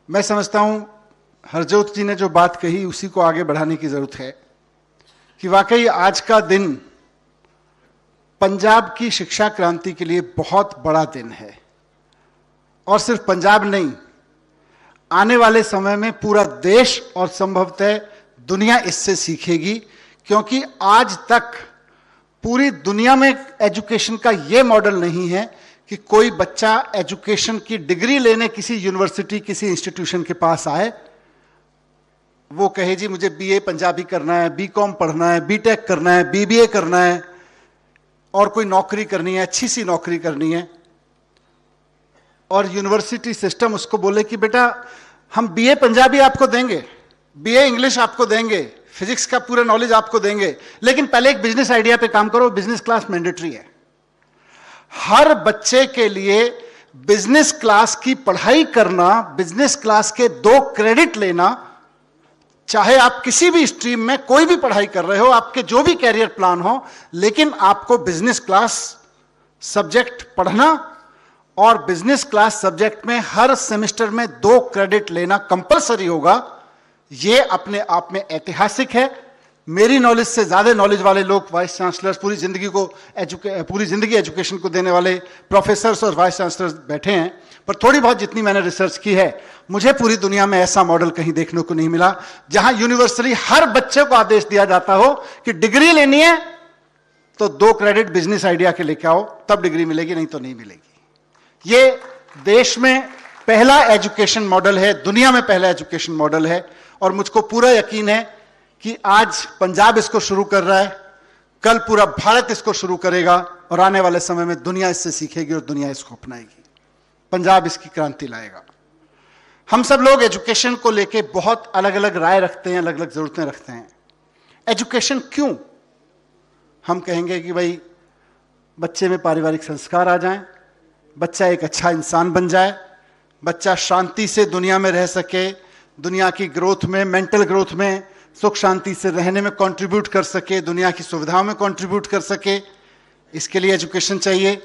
मैं समझता हूं हरजोत जी ने जो बात कही उसी को आगे बढ़ाने की जरूरत है कि वाकई आज का दिन पंजाब की शिक्षा क्रांति के लिए बहुत बड़ा दिन है। और सिर्फ पंजाब नहीं, आने वाले समय में पूरा देश और संभवतः दुनिया इससे सीखेगी, क्योंकि आज तक पूरी दुनिया में एजुकेशन का यह मॉडल नहीं है कि कोई बच्चा एजुकेशन की डिग्री लेने किसी यूनिवर्सिटी, किसी इंस्टीट्यूशन के पास आए, वो कहे जी मुझे बीए पंजाबी करना है, बीकॉम पढ़ना है, बीटेक करना है, बीबीए करना है और कोई नौकरी करनी है, अच्छी सी नौकरी करनी है, और यूनिवर्सिटी सिस्टम उसको बोले कि बेटा हम बीए पंजाबी आपको देंगे, बीए इंग्लिश आपको देंगे, फिजिक्स का पूरा नॉलेज आपको देंगे, लेकिन पहले एक बिजनेस आइडिया पे काम करो। बिजनेस क्लास मैंडेटरी है। हर बच्चे के लिए बिजनेस क्लास की पढ़ाई करना, बिजनेस क्लास के 2 क्रेडिट लेना, चाहे आप किसी भी स्ट्रीम में कोई भी पढ़ाई कर रहे हो, आपके जो भी कैरियर प्लान हो, लेकिन आपको बिजनेस क्लास सब्जेक्ट पढ़ना और बिजनेस क्लास सब्जेक्ट में हर सेमेस्टर में 2 क्रेडिट लेना कंपलसरी होगा। यह अपने आप में ऐतिहासिक है। मेरी नॉलेज से ज्यादा नॉलेज वाले लोग वाइस चांसलर्स, पूरी जिंदगी एजुकेशन को देने वाले प्रोफेसर्स और वाइस चांसलर्स बैठे हैं, पर थोड़ी बहुत जितनी मैंने रिसर्च की है, मुझे पूरी दुनिया में ऐसा मॉडल कहीं देखने को नहीं मिला जहां यूनिवर्सली हर बच्चे को आदेश दिया जाता हो कि डिग्री लेनी है तो 2 क्रेडिट बिजनेस आइडिया के लेके आओ, तब डिग्री मिलेगी, नहीं तो नहीं मिलेगी। ये देश में पहला एजुकेशन मॉडल है, दुनिया में पहला एजुकेशन मॉडल है, और मुझको पूरा यकीन है कि आज पंजाब इसको शुरू कर रहा है, कल पूरा भारत इसको शुरू करेगा और आने वाले समय में दुनिया इससे सीखेगी और दुनिया इसको अपनाएगी। पंजाब इसकी क्रांति लाएगा। हम सब लोग एजुकेशन को लेके बहुत अलग अलग राय रखते हैं, अलग अलग जरूरतें रखते हैं। एजुकेशन क्यों? हम कहेंगे कि भाई बच्चे में पारिवारिक संस्कार आ जाएं, बच्चा एक अच्छा इंसान बन जाए, बच्चा शांति से दुनिया में रह सके, दुनिया की ग्रोथ में, मेंटल ग्रोथ में सुख शांति से रहने में कंट्रीब्यूट कर सके, दुनिया की सुविधाओं में कंट्रीब्यूट कर सके, इसके लिए एजुकेशन चाहिए।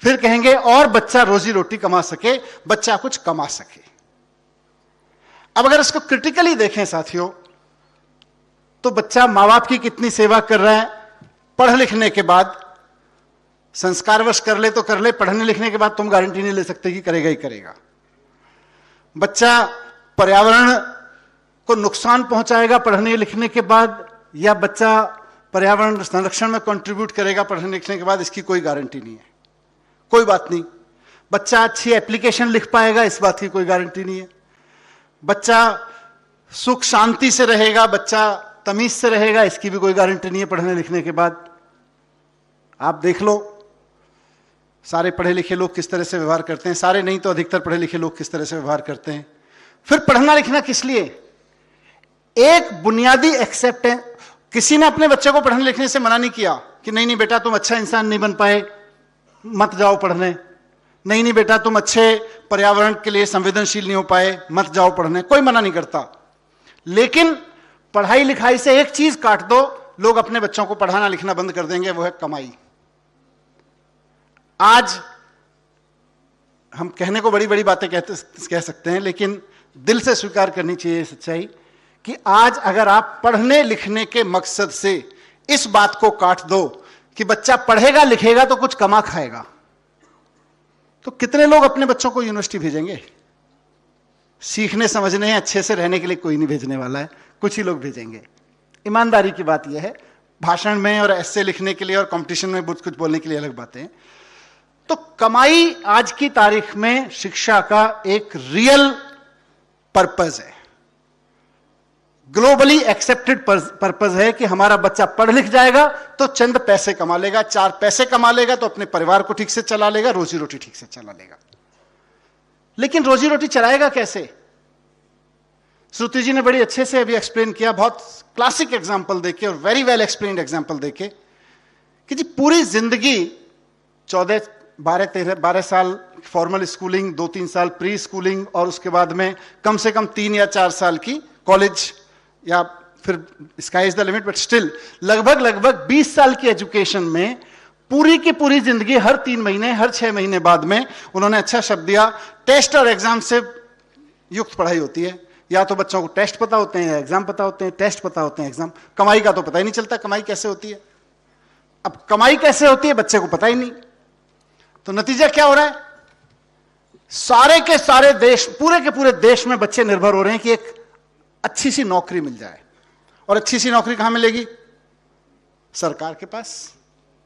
फिर कहेंगे और बच्चा रोजी रोटी कमा सके, बच्चा कुछ कमा सके। अब अगर इसको क्रिटिकली देखें साथियों, तो बच्चा मां बाप की कितनी सेवा कर रहा है, पढ़ लिखने के बाद, संस्कारवश कर ले तो कर ले, पढ़ने लिखने के बाद तुम गारंटी नहीं ले सकते कि करेगा ही करेगा। बच्चा पर्यावरण को नुकसान पहुंचाएगा पढ़ने लिखने के बाद, या बच्चा पर्यावरण संरक्षण में कंट्रीब्यूट करेगा पढ़ने लिखने के बाद, इसकी कोई गारंटी नहीं है। कोई बात नहीं। बच्चा अच्छी एप्लीकेशन लिख पाएगा, इस बात की कोई गारंटी नहीं है। बच्चा सुख शांति से रहेगा, बच्चा तमीज से रहेगा, इसकी भी कोई गारंटी नहीं है पढ़ने लिखने के बाद। आप देख लो सारे पढ़े लिखे लोग किस तरह से व्यवहार करते हैं, सारे नहीं तो अधिकतर पढ़े लिखे लोग किस तरह से व्यवहार करते हैं। फिर पढ़ना लिखना किस लिए? एक बुनियादी एक्सेप्ट है। किसी ने अपने बच्चे को पढ़ने लिखने से मना नहीं किया कि नहीं नहीं बेटा तुम अच्छा इंसान नहीं बन पाए, मत जाओ पढ़ने, नहीं नहीं बेटा तुम अच्छे पर्यावरण के लिए संवेदनशील नहीं हो पाए, मत जाओ पढ़ने, कोई मना नहीं करता। लेकिन पढ़ाई लिखाई से एक चीज काट दो, लोग अपने बच्चों को पढ़ाना लिखना बंद कर देंगे, वो है कमाई। आज हम कहने को बड़ी बड़ी बातें कह सकते हैं, लेकिन दिल से स्वीकार करनी चाहिए सच्चाई कि आज अगर आप पढ़ने लिखने के मकसद से इस बात को काट दो कि बच्चा पढ़ेगा लिखेगा तो कुछ कमा खाएगा, तो कितने लोग अपने बच्चों को यूनिवर्सिटी भेजेंगे? सीखने समझने अच्छे से रहने के लिए कोई नहीं भेजने वाला है, कुछ ही लोग भेजेंगे। ईमानदारी की बात यह है। भाषण में और ऐसे लिखने के लिए और कंपटीशन में कुछ बोलने के लिए अलग बातें। तो कमाई आज की तारीख में शिक्षा का एक रियल पर्पस है, ग्लोबली एक्सेप्टेड पर्पस है कि हमारा बच्चा पढ़ लिख जाएगा तो चंद पैसे कमा लेगा, 4 पैसे कमा लेगा तो अपने परिवार को ठीक से चला लेगा, रोजी रोटी ठीक से चला लेगा। लेकिन रोजी रोटी चलाएगा कैसे? श्रुति जी ने बड़ी अच्छे से अभी एक्सप्लेन किया, बहुत क्लासिक एग्जांपल देके और वेरी वेल एक्सप्लेन्ड एग्जांपल देके, कि जी पूरी जिंदगी 12 साल फॉर्मल स्कूलिंग, 2-3 साल प्री स्कूलिंग और उसके बाद में कम से कम 3 या 4 साल की कॉलेज, या फिर sky is the limit, but still लगभग 20 साल की एजुकेशन में पूरी की पूरी जिंदगी हर 3 महीने, हर 6 महीने बाद में उन्होंने अच्छा शब्द दिया, टेस्ट और एग्जाम से युक्त पढ़ाई होती है। या तो बच्चों को टेस्ट पता होते हैं या एग्जाम पता होते हैं, टेस्ट पता होते हैं एग्जाम। कमाई का तो पता ही नहीं चलता कमाई कैसे होती है। अब कमाई कैसे होती है बच्चे को पता ही नहीं। तो नतीजा क्या हो रहा है, सारे के सारे देश, पूरे के पूरे देश में बच्चे निर्भर हो रहे हैं कि एक अच्छी सी नौकरी मिल जाए। और अच्छी सी नौकरी कहां मिलेगी, सरकार के पास,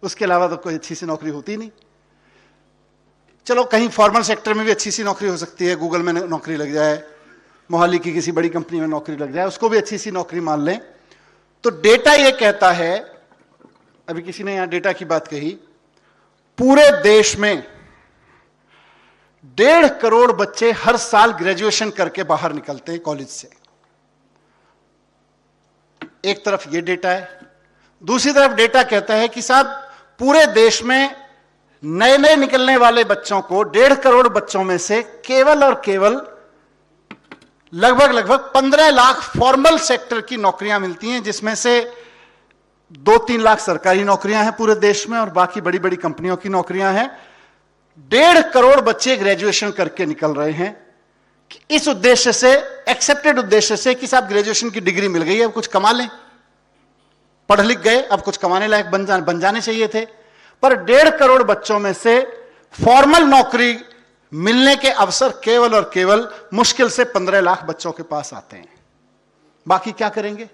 उसके अलावा तो कोई अच्छी सी नौकरी होती नहीं। चलो कहीं फॉर्मल सेक्टर में भी अच्छी सी नौकरी हो सकती है, गूगल में नौकरी लग जाए, मोहाली की किसी बड़ी कंपनी में नौकरी लग जाए, उसको भी अच्छी सी नौकरी मान लें। तो डेटा यह कहता है, अभी किसी ने यहां डेटा की बात कही, पूरे देश में 1.5 करोड़ बच्चे हर साल ग्रेजुएशन करके बाहर निकलते हैं कॉलेज से। एक तरफ यह डेटा है, दूसरी तरफ डेटा कहता है कि साहब पूरे देश में नए नए निकलने वाले बच्चों को 1.5 करोड़ बच्चों में से केवल और केवल लगभग 15 लाख फॉर्मल सेक्टर की नौकरियां मिलती हैं, जिसमें से 2-3 लाख सरकारी नौकरियां हैं पूरे देश में और बाकी बड़ी बड़ी कंपनियों की नौकरियां हैं। 1.5 करोड़ बच्चे ग्रेजुएशन करके निकल रहे हैं कि इस उद्देश्य से, एक्सेप्टेड उद्देश्य से कि साहब ग्रेजुएशन की डिग्री मिल गई है, अब कुछ कमा लें, पढ़ लिख गए, अब कुछ कमाने लायक बन जाने चाहिए थे। पर 1.5 करोड़ बच्चों में से फॉर्मल नौकरी मिलने के अवसर केवल और केवल मुश्किल से 15 लाख बच्चों के पास आते हैं। बाकी क्या करेंगे,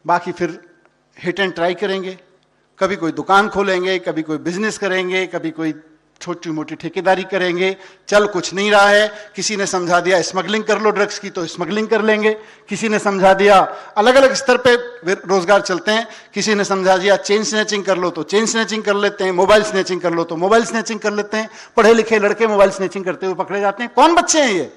बाकी फिर हिट एंड ट्राई करेंगे, कभी कोई दुकान खोलेंगे, कभी कोई बिजनेस करेंगे, कभी कोई छोटी मोटी ठेकेदारी करेंगे। चल कुछ नहीं रहा है, किसी ने समझा दिया स्मगलिंग कर लो ड्रग्स की, तो स्मगलिंग कर लेंगे। किसी ने समझा दिया, अलग अलग स्तर पे रोजगार चलते हैं, किसी ने समझा दिया चेन स्नैचिंग कर लो तो चेन स्नैचिंग कर लेते हैं, मोबाइल स्नैचिंग कर लो तो मोबाइल स्नैचिंग कर लेते हैं। पढ़े लिखे लड़के मोबाइल स्नैचिंग करते हुए पकड़े जाते हैं। कौन बच्चे हैं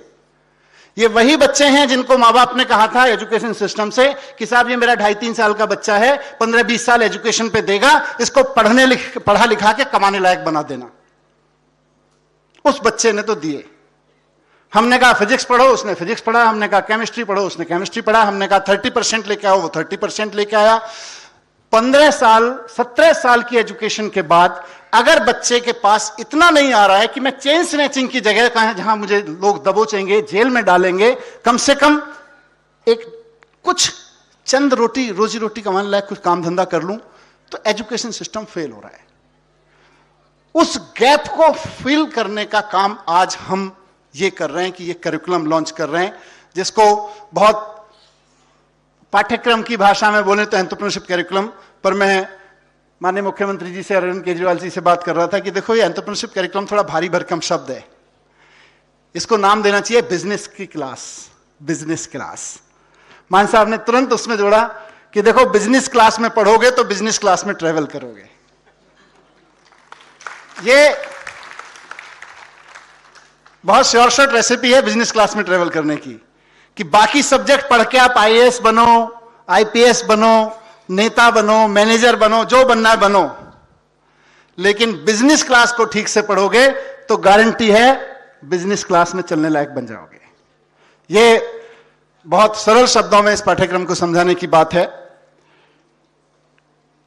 ये वही बच्चे हैं जिनको माँ बाप ने कहा था एजुकेशन सिस्टम से कि साहब ये मेरा 2.5-3 साल का बच्चा है, 15-20 साल एजुकेशन पे देगा, इसको पढ़ा लिखा के कमाने लायक बना देना। उस बच्चे ने तो दिए। हमने कहा फिजिक्स पढ़ो, उसने फिजिक्स पढ़ा। हमने कहा केमिस्ट्री पढ़ो, उसने केमिस्ट्री पढ़ा। हमने कहा 30% लेके आओ, वो 30% लेके आया। 15 साल 17 साल की एजुकेशन के बाद अगर बच्चे के पास इतना नहीं आ रहा है कि मैं चेन स्नैचिंग की जगह कहां जहां मुझे लोग दबोचेंगे, जेल में डालेंगे, कम से कम एक कुछ चंद रोजी रोटी कमाने लायक कुछ काम धंधा कर लूं, तो एजुकेशन सिस्टम फेल हो रहा है। उस गैप को फिल करने का काम आज हम ये कर रहे हैं कि ये करिकुलम लॉन्च कर रहे हैं, जिसको बहुत पाठ्यक्रम की भाषा में बोले तो एंटरप्रेन्योरशिप करिकुलम। पर मैं माननीय मुख्यमंत्री जी से, अरविंद केजरीवाल जी से बात कर रहा था कि देखो ये एंटरप्रेन्योरशिप करिकुलम थोड़ा भारी भरकम शब्द है, इसको नाम देना चाहिए बिजनेस की क्लास, बिजनेस क्लास। मान साहब ने तुरंत उसमें जोड़ा कि देखो बिजनेस क्लास में पढ़ोगे तो बिजनेस क्लास में ट्रेवल करोगे। ये बहुत शॉर्ट रेसिपी है बिजनेस क्लास में ट्रेवल करने की, कि बाकी सब्जेक्ट पढ़ के आप आईएएस बनो, आईपीएस बनो, नेता बनो, मैनेजर बनो, जो बनना है बनो, लेकिन बिजनेस क्लास को ठीक से पढ़ोगे तो गारंटी है बिजनेस क्लास में चलने लायक बन जाओगे। ये बहुत सरल शब्दों में इस पाठ्यक्रम को समझाने की बात है,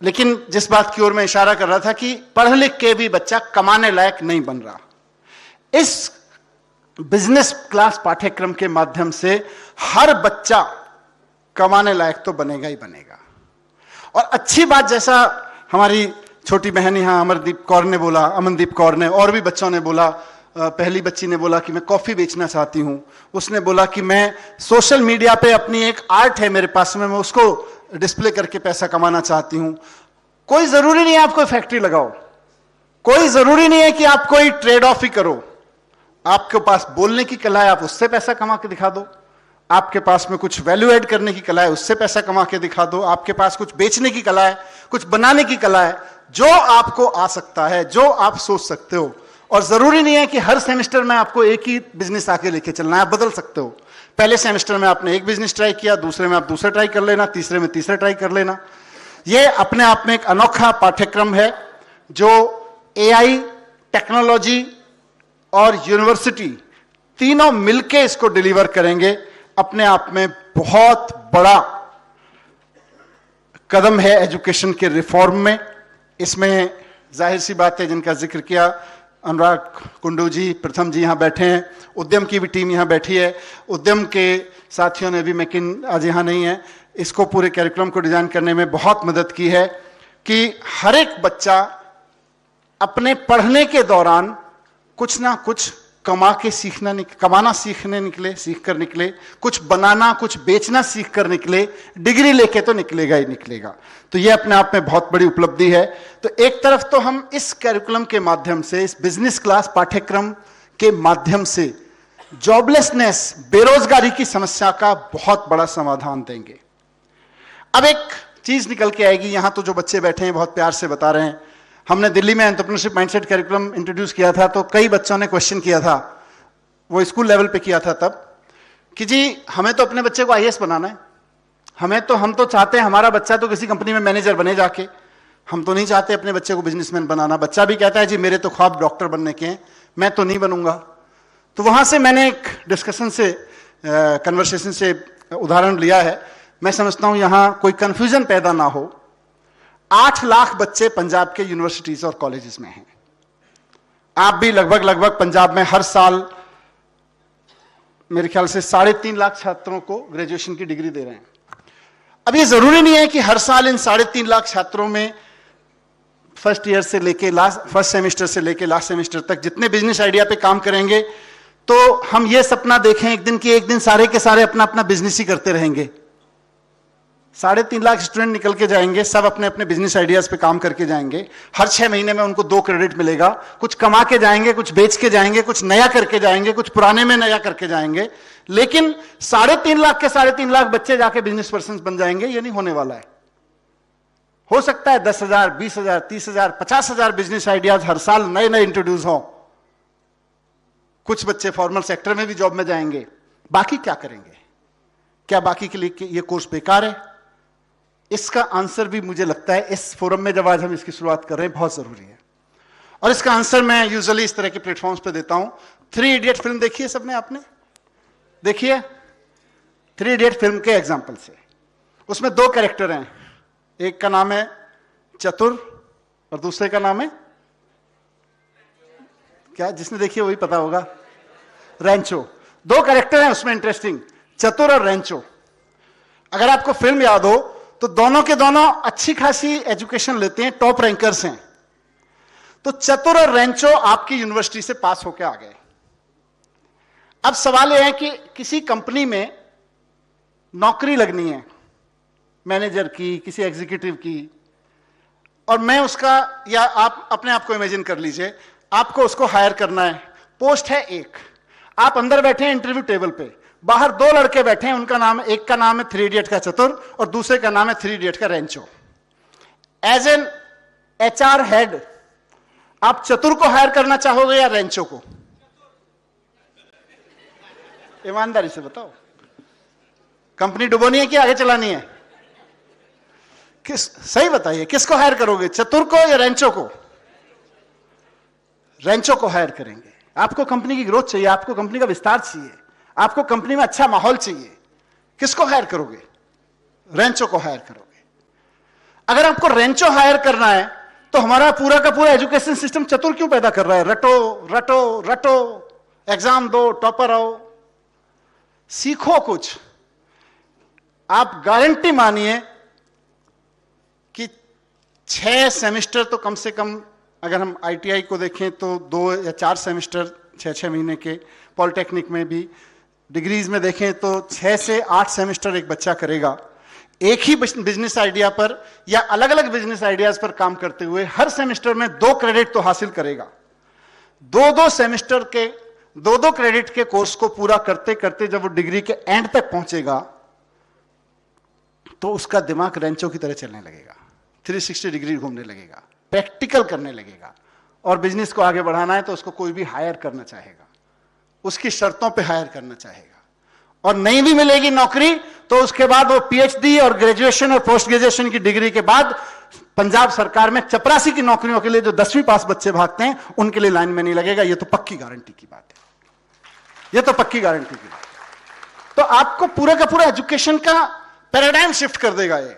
लेकिन जिस बात की ओर मैं इशारा कर रहा था कि पढ़ लिख के भी बच्चा कमाने लायक नहीं बन रहा। इस बिजनेस क्लास पाठ्यक्रम के माध्यम से हर बच्चा कमाने लायक तो बनेगा ही बनेगा। और अच्छी बात, जैसा हमारी छोटी बहन यहां अमरदीप कौर ने बोला, अमनदीप कौर ने, और भी बच्चों ने बोला, पहली बच्ची ने बोला कि मैं कॉफी बेचना चाहती हूं, उसने बोला कि मैं सोशल मीडिया पे अपनी एक आर्ट है मेरे पास में, मैं उसको डिस्प्ले करके पैसा कमाना चाहती हूं। कोई जरूरी नहीं है आप कोई फैक्ट्री लगाओ, कोई जरूरी नहीं है कि आप कोई ट्रेड ऑफ ही करो। आपके पास बोलने की कला है, आप उससे पैसा कमा के दिखा दो। आपके पास में कुछ वैल्यू ऐड करने की कला है, उससे पैसा कमा के दिखा दो। आपके पास कुछ बेचने की कला है, कुछ बनाने की कला है, जो आपको आ सकता है, जो आप सोच सकते हो। और जरूरी नहीं है कि हर सेमेस्टर में आपको एक ही बिजनेस आके लेके चलना है, आप बदल सकते हो। पहले सेमेस्टर में आपने एक बिजनेस ट्राई किया, दूसरे में आप दूसरा ट्राई कर लेना, तीसरे में तीसरा ट्राई कर लेना। यह अपने आप में एक अनोखा पाठ्यक्रम है जो एआई, टेक्नोलॉजी और यूनिवर्सिटी तीनों मिलके इसको डिलीवर करेंगे। अपने आप में बहुत बड़ा कदम है एजुकेशन के रिफॉर्म में। इसमें जाहिर सी बात है, जिनका जिक्र किया अनुराग कुंडू जी, प्रथम जी यहाँ बैठे हैं, उद्यम की भी टीम यहाँ बैठी है, उद्यम के साथियों ने भी, मेकिन आज यहाँ नहीं है, इसको पूरे कैरिकुलम को डिजाइन करने में बहुत मदद की है कि हर एक बच्चा अपने पढ़ने के दौरान कुछ ना कुछ कमाना सीख कर निकले, कुछ बनाना, कुछ बेचना सीख कर निकले, डिग्री लेके तो निकलेगा ही निकलेगा। तो यह अपने आप में बहुत बड़ी उपलब्धि है। तो एक तरफ तो हम इस कैरिकुलम के माध्यम से, इस बिजनेस क्लास पाठ्यक्रम के माध्यम से जॉबलेसनेस, बेरोजगारी की समस्या का बहुत बड़ा समाधान देंगे। अब एक चीज निकल के आएगी, यहां तो जो बच्चे बैठे हैं बहुत प्यार से बता रहे हैं, हमने दिल्ली में एंटरप्रेन्योरशिप माइंडसेट कैरिकुलम इंट्रोड्यूस किया था तो कई बच्चों ने क्वेश्चन किया था, वो स्कूल लेवल पे किया था तब, कि जी हमें तो अपने बच्चे को आईएएस बनाना है, हम तो चाहते हैं हमारा बच्चा तो किसी कंपनी में मैनेजर बने जाके, हम तो नहीं चाहते अपने बच्चे को बिजनेसमैन बनाना। बच्चा भी कहता है जी मेरे तो ख्वाब डॉक्टर बनने के हैं, मैं तो नहीं बनूंगा। तो वहां से मैंने एक डिस्कशन से, कन्वर्सेशन से उदाहरण लिया है। मैं समझता हूं यहां कोई कंफ्यूजन पैदा ना हो। 8 लाख बच्चे पंजाब के यूनिवर्सिटीज और कॉलेजेस में हैं। आप भी लगभग पंजाब में हर साल मेरे ख्याल से 3.5 लाख छात्रों को ग्रेजुएशन की डिग्री दे रहे हैं। अब ये जरूरी नहीं है कि हर साल इन 3.5 लाख छात्रों में फर्स्ट सेमेस्टर से लेके लास्ट सेमेस्टर तक जितने बिजनेस आइडिया पे काम करेंगे, तो हम ये सपना देखें एक दिन सारे के सारे अपना अपना बिजनेस ही करते रहेंगे। 3.5 लाख स्टूडेंट निकल के जाएंगे, सब अपने अपने बिजनेस आइडियाज पे काम करके जाएंगे। हर 6 महीने में उनको 2 क्रेडिट मिलेगा, कुछ कमा के जाएंगे, कुछ बेच के जाएंगे, कुछ नया करके जाएंगे, कुछ पुराने में नया करके जाएंगे। लेकिन 3.5 लाख के 3.5 लाख बच्चे जाके बिजनेस पर्सन बन जाएंगे, ये नहीं होने वाला है। हो सकता है 10,000, 20,000, 30,000, 50,000 बिजनेस आइडियाज हर साल नए नए इंट्रोड्यूस हो। कुछ बच्चे फॉर्मल सेक्टर में भी जॉब में जाएंगे, बाकी क्या करेंगे? क्या बाकी के लिए ये कोर्स बेकार है? इसका आंसर भी मुझे लगता है इस फोरम में जब आज हम इसकी शुरुआत कर रहे हैं बहुत जरूरी है। और इसका आंसर मैं यूजुअली इस तरह के प्लेटफॉर्म्स पे देता हूं। 3 इडियट फिल्म देखी है सबने? आपने देखिए 3 इडियट फिल्म के एग्जाम्पल से, उसमें 2 कैरेक्टर हैं, एक का नाम है चतुर और दूसरे का नाम है क्या? जिसने देखी है वही पता होगा, रेंचो। 2 कैरेक्टर हैं उसमें इंटरेस्टिंग, चतुर और रेंचो। अगर आपको फिल्म याद हो तो दोनों के दोनों अच्छी खासी एजुकेशन लेते हैं, टॉप रैंकर्स हैं। तो चतुर और रेंचो आपकी यूनिवर्सिटी से पास होकर आ गए। अब सवाल यह है कि किसी कंपनी में नौकरी लगनी है, मैनेजर की, किसी एग्जीक्यूटिव की, और मैं उसका, या आप अपने आप को इमेजिन कर लीजिए, आपको उसको हायर करना है। पोस्ट है 1, आप अंदर बैठे हैं इंटरव्यू टेबल पे, बाहर 2 लड़के बैठे हैं, उनका नाम, एक का नाम है 3 इडियट का चतुर और दूसरे का नाम है 3 इडियट का Rancho. As an HR head आप चतुर को हायर करना चाहोगे या रेंचो को? ईमानदारी से बताओ, कंपनी डुबोनी है कि आगे चलानी है? सही बताइए, किसको हायर करोगे, चतुर को या रेंचो को? रेंचो को हायर करेंगे। आपको कंपनी की ग्रोथ चाहिए, आपको कंपनी का विस्तार चाहिए, आपको कंपनी में अच्छा माहौल चाहिए, किसको हायर करोगे? रेंचो को हायर करोगे। अगर आपको रेंचो हायर करना है तो हमारा पूरा का पूरा एजुकेशन सिस्टम चतुर क्यों पैदा कर रहा है? रटो रटो रटो, एग्जाम दो, टॉपर आओ, सीखो कुछ। आप गारंटी मानिए कि 6 सेमेस्टर तो कम से कम, अगर हम ITI को देखें तो 2 या 4 सेमेस्टर 6-6 महीने के, पॉलिटेक्निक में भी, डिग्रीज में देखें तो 6 से 8 सेमेस्टर एक बच्चा करेगा एक ही बिजनेस आइडिया पर या अलग अलग बिजनेस आइडियाज पर काम करते हुए। हर सेमेस्टर में 2 क्रेडिट तो हासिल करेगा। 2-2 सेमेस्टर के 2-2 क्रेडिट के कोर्स को पूरा करते करते जब वो डिग्री के एंड तक पहुंचेगा तो उसका दिमाग रेंचो की तरह चलने लगेगा, 360 डिग्री घूमने लगेगा, प्रैक्टिकल करने लगेगा। और बिजनेस को आगे बढ़ाना है तो उसको कोई भी हायर करना चाहेगा, उसकी शर्तों पे हायर करना चाहेगा। और नहीं भी मिलेगी नौकरी तो उसके बाद वो PhD और ग्रेजुएशन और पोस्ट ग्रेजुएशन की डिग्री के बाद पंजाब सरकार में चपरासी की नौकरियों के लिए जो 10वीं पास बच्चे भागते हैं उनके लिए लाइन में नहीं लगेगा। ये तो पक्की गारंटी की बात है, ये तो पक्की गारंटी की बात है। तो आपको पूरे का पूरा एजुकेशन का पैराडाइम शिफ्ट कर देगा ये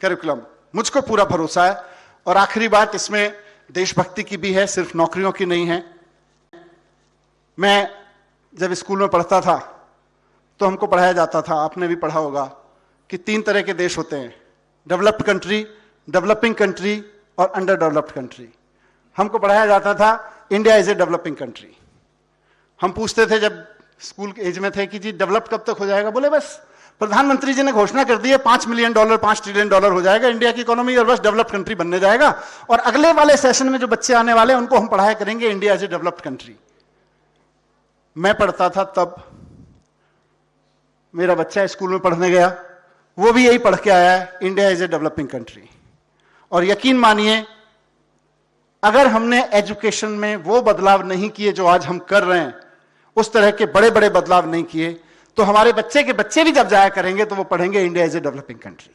करिकुलम, मुझको पूरा भरोसा है। और आखिरी बात, इसमें देशभक्ति की भी है, सिर्फ नौकरियों की नहीं है। मैं जब स्कूल में पढ़ता था तो हमको पढ़ाया जाता था, आपने भी पढ़ा होगा, कि 3 तरह के देश होते हैं, डेवलप्ड कंट्री, डेवलपिंग कंट्री और अंडर डेवलप्ड कंट्री। हमको पढ़ाया जाता था India is a developing country. हम पूछते थे जब स्कूल के एज में थे कि जी डेवलप्ड कब तक हो जाएगा? बोले बस प्रधानमंत्री जी ने घोषणा कर दी है $5 मिलियन, $5 ट्रिलियन हो जाएगा इंडिया की इकोनॉमी और बस डेवलप्ड कंट्री बनने जाएगा। और अगले वाले सेशन में जो बच्चे आने वाले हैं उनको हम पढ़ाया करेंगे India is a developed country. मैं पढ़ता था तब, मेरा बच्चा स्कूल में पढ़ने गया, वो भी यही पढ़ के आया है, India is a developing country. और यकीन मानिए, अगर हमने एजुकेशन में वो बदलाव नहीं किए जो आज हम कर रहे हैं, उस तरह के बड़े बड़े बदलाव नहीं किए, तो हमारे बच्चे के बच्चे भी जब जाया करेंगे तो वो पढ़ेंगे India is a developing country.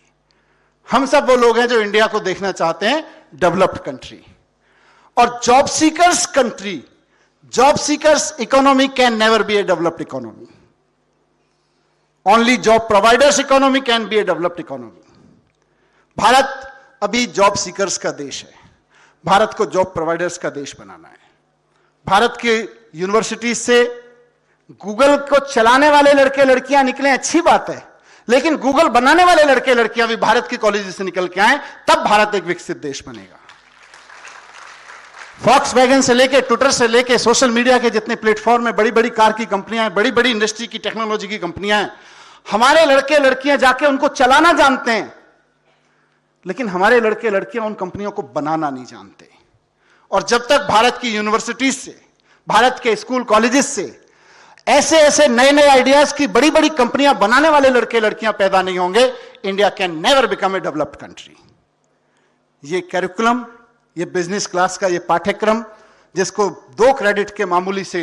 हम सब वो लोग हैं जो इंडिया को देखना चाहते हैं डेवलप्ड कंट्री। और job seekers country, job seekers economy can never be A developed economy. Only job providers economy can be A developed economy. Bharat अभी जॉब सीकर्स का देश है, भारत को जॉब प्रोवाइडर्स का देश बनाना है। भारत के यूनिवर्सिटीज से गूगल को चलाने वाले लड़के लड़कियां निकले, अच्छी बात है, लेकिन गूगल बनाने वाले लड़के लड़कियां भी भारत के कॉलेज से निकल के आए, तब भारत एक विकसित देश बनेगा। फॉक्सवैगन से लेके, ट्विटर से लेके, सोशल मीडिया के जितने प्लेटफॉर्म है, बड़ी बड़ी कार की कंपनियां हैं, बड़ी बड़ी इंडस्ट्री की, टेक्नोलॉजी की कंपनियां हैं, हमारे लड़के लड़कियां जाके उनको चलाना जानते हैं, लेकिन हमारे लड़के लड़कियां उन कंपनियों को बनाना नहीं जानते। और जब तक भारत की यूनिवर्सिटीज से, भारत के स्कूल कॉलेजेस से ऐसे ऐसे नए नए आइडियाज की बड़ी बड़ी कंपनियां बनाने वाले लड़के लड़कियां पैदा नहीं होंगे, India can never become a developed country. ये कैरिकुलम, ये बिजनेस क्लास का ये पाठ्यक्रम, जिसको 2 क्रेडिट के मामूली से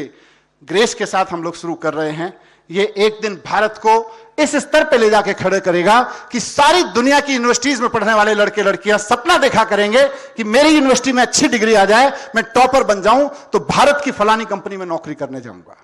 ग्रेस के साथ हम लोग शुरू कर रहे हैं, ये एक दिन भारत को इस स्तर पे ले जाके खड़े करेगा कि सारी दुनिया की यूनिवर्सिटीज में पढ़ने वाले लड़के लड़कियां सपना देखा करेंगे कि मेरी यूनिवर्सिटी में अच्छी डिग्री आ जाए, मैं टॉपर बन जाऊं तो भारत की फलानी कंपनी में नौकरी करने जाऊंगा।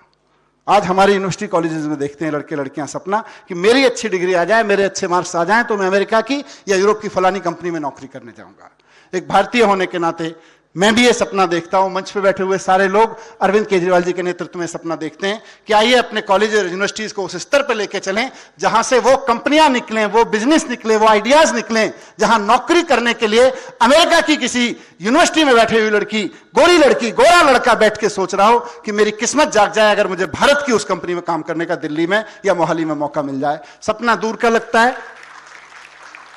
आज हमारी यूनिवर्सिटी कॉलेजेस में देखते हैं लड़के लड़कियां सपना कि मेरी अच्छी डिग्री आ जाए, मेरे अच्छे मार्क्स आ जाएं तो मैं अमेरिका की या यूरोप की फलानी कंपनी में नौकरी करने जाऊंगा। एक भारतीय होने के नाते मैं भी ये सपना देखता हूं। मंच पे बैठे हुए सारे लोग अरविंद केजरीवाल जी के नेतृत्व में सपना देखते हैं कि आइए अपने कॉलेज और यूनिवर्सिटीज को उस स्तर पर लेके चलें जहां से वो कंपनियां निकलें, वो बिजनेस निकले, वो आइडियाज निकलें, जहां नौकरी करने के लिए अमेरिका की किसी यूनिवर्सिटी में बैठी हुई लड़की, गोरी लड़की, गोरा लड़का बैठ के सोच रहा हो कि मेरी किस्मत जाग जाए अगर मुझे भारत की उस कंपनी में काम करने का दिल्ली में या मोहाली में मौका मिल जाए। सपना दूर का लगता है,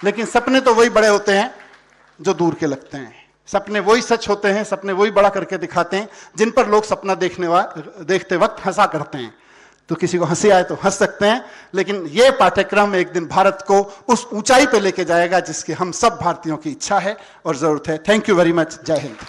लेकिन सपने तो वही बड़े होते हैं जो दूर के लगते हैं। सपने वही सच होते हैं, सपने वही बड़ा करके दिखाते हैं जिन पर लोग सपना देखते वक्त हंसा करते हैं। तो किसी को हंसी आए तो हंस सकते हैं, लेकिन यह पाठ्यक्रम एक दिन भारत को उस ऊंचाई पे लेके जाएगा जिसकी हम सब भारतीयों की इच्छा है और जरूरत है। Thank you very much. जय हिंद।